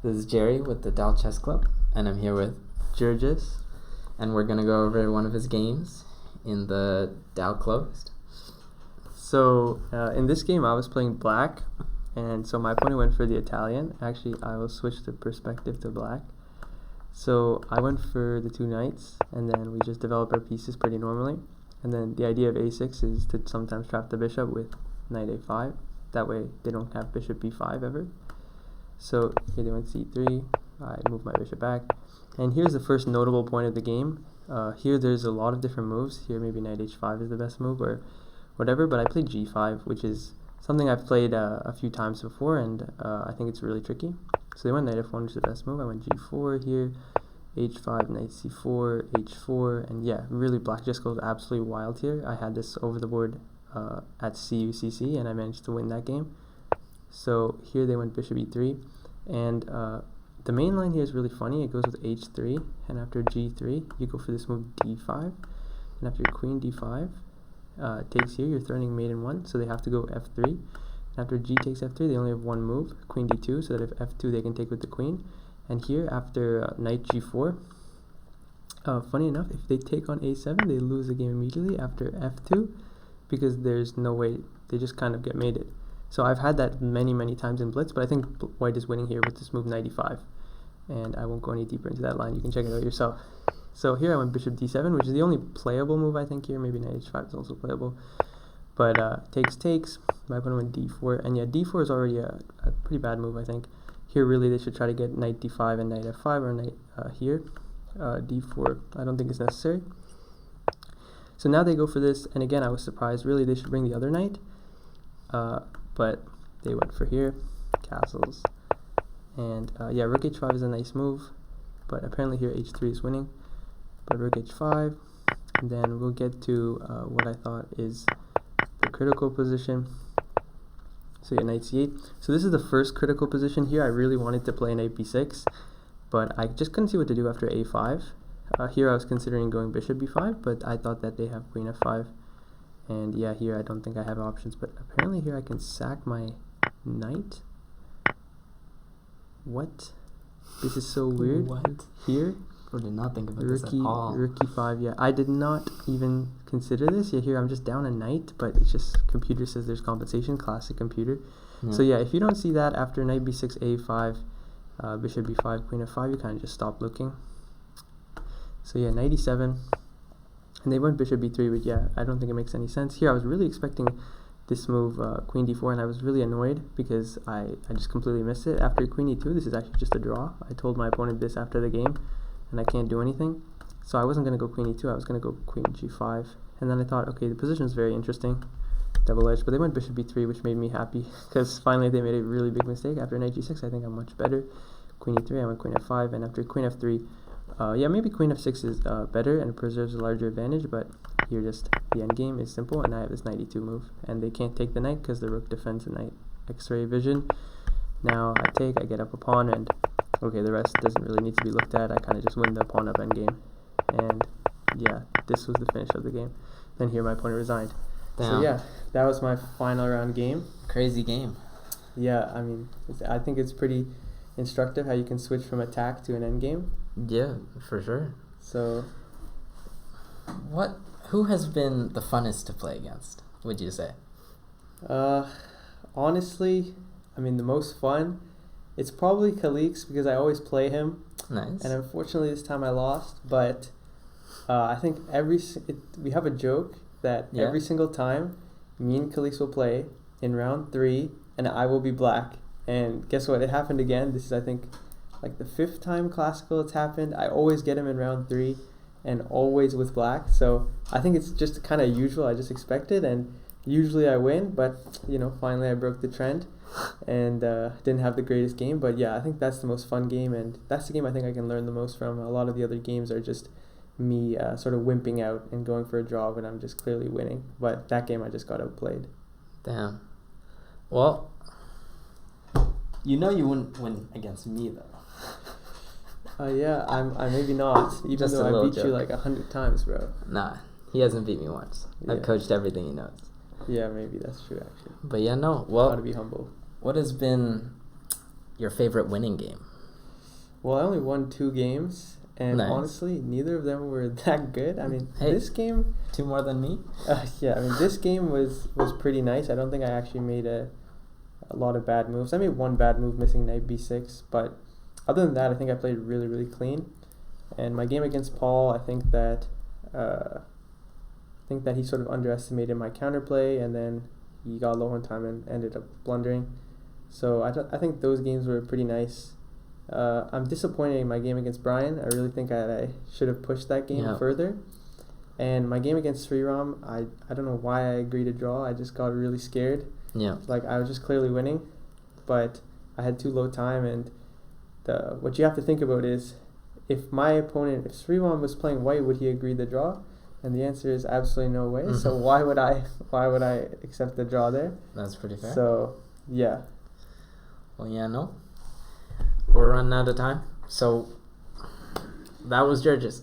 This is Jerry with the Dal Chess Club, and I'm here with Jerjis, and we're going to go over one of his games in the Dal Closed. So in this game I was playing black, and so my opponent went for the Italian. Actually, I will switch the perspective to black. So I went for the two knights, and then we just develop our pieces pretty normally. And then the idea of a6 is to sometimes trap the bishop with knight a5. That way they don't have bishop b5 ever. So here they went c3, I move my bishop back. And here's the first notable point of the game. Here there's a lot of different moves. Here maybe knight h5 is the best move or whatever, but I played g5, which is something I've played a few times before, and I think it's really tricky. So they went knight f1, which is the best move. I went g4 here, h5, knight c4, h4, and yeah, really black just goes absolutely wild here. I had this over the board at CUCC, and I managed to win that game. So here they went bishop e3, and the main line here is really funny. It goes with h3, and after g3, you go for this move d5, and after queen d5 takes here, you're threatening mate in 1, so they have to go f3. And after g takes f3, they only have one move, queen d2, so that if f2 they can take with the queen. And here, after knight g4, funny enough, if they take on a7, they lose the game immediately after f2, because there's no way, they just kind of get mated. So I've had that many times in blitz, but I think white is winning here with this move knight e5, and I won't go any deeper into that line. You can check it out yourself. So here I went bishop d7, which is the only playable move I think here. Maybe knight h5 is also playable, but takes. My opponent went d4, and yeah, d4 is already a pretty bad move I think. Here really they should try to get knight d5 and knight f5, or knight here. d4 I don't think is necessary. So now they go for this, and again I was surprised. Really they should bring the other knight, but they went for here, castles, and yeah, rook h5 is a nice move, but apparently here h3 is winning. But rook h5, and then we'll get to what I thought is the critical position. So yeah, knight c8. So this is the first critical position here. I really wanted to play knight b6, but I just couldn't see what to do after a5. Here I was considering going bishop b5, but I thought that they have queen f5. And yeah, here I don't think I have options, but apparently here I can sack my knight. What? This is so weird. What? Here? I did not think about this at all. Rook e5, yeah. I did not even consider this. Yeah, here I'm just down a knight, but it's just computer says there's compensation, classic computer. Yeah. So yeah, if you don't see that after knight b6, a5, bishop b5, queen f5, you kind of just stop looking. So yeah, knight e7. And they went bishop b3, but yeah, I don't think it makes any sense. Here I was really expecting this move, queen d4, and I was really annoyed because I just completely missed it. After queen e2, this is actually just a draw. I told my opponent this after the game, and I can't do anything. So I wasn't going to go queen e2, I was going to go queen g5. And then I thought, okay, the position is very interesting, double-edged, but they went bishop b3, which made me happy, because finally they made a really big mistake. After knight g6, I think I'm much better. Queen e3, I went queen f5, and after queen f3, yeah, maybe queen f6 is better and preserves a larger advantage, but here just the endgame is simple, and I have this knight e2 move, and they can't take the knight because the rook defends the knight x-ray vision. Now I take, I get up a pawn, and okay, the rest doesn't really need to be looked at. I kind of just win the pawn up endgame, and yeah, this was the finish of the game. Then here my opponent resigned. Damn. So yeah, that was my final round game. Crazy game. Yeah, I mean, I think it's pretty instructive how you can switch from attack to an endgame. Yeah, for sure. So, who has been the funnest to play against, would you say? Honestly, I mean, the most fun, it's probably Khalix, because I always play him. Nice. And unfortunately this time I lost, but I think we have a joke that every single time me and Khalix will play in round 3, and I will be black. And guess what? It happened again. This is, I think, like the 5th time classical it's happened. I always get him in round 3, and always with black. So I think it's just kind of usual. I just expect it, and usually I win. But you know, finally I broke the trend, and didn't have the greatest game. But yeah, I think that's the most fun game, and that's the game I think I can learn the most from. A lot of the other games are just me sort of wimping out and going for a draw when I'm just clearly winning. But that game I just got outplayed. Damn. Well, you know you wouldn't win against me though. Yeah, I maybe not, even Just though a I little beat you joke. like 100 times, bro. Nah, he hasn't beat me once. Yeah. I've coached everything he knows. Yeah, maybe that's true actually. But yeah, no. Gotta Well, be humble. what has been your favorite winning game? Well, I only won 2 games, and Nice. honestly, neither of them were that good. I mean, Hey. this game, 2 more than me. yeah, I mean, this game was pretty nice. I don't think I actually made a lot of bad moves. I made one bad move, missing knight b6, but other than that, I think I played really, really clean. And my game against Paul, I think that he sort of underestimated my counterplay, and then he got low on time and ended up blundering. So I think those games were pretty nice. I'm disappointed in my game against Brian. I really think I should have pushed that game further. And my game against Sriram, I don't know why I agreed to draw. I just got really scared. Yeah. Like, I was just clearly winning, but I had too low time. And what you have to think about is, if my opponent, if Sriram was playing white, would he agree to draw? And the answer is absolutely no way. Mm-hmm. So why would I accept the draw there? That's pretty fair. So yeah. Well, yeah, no. We're running out of time. So that was Jerjis.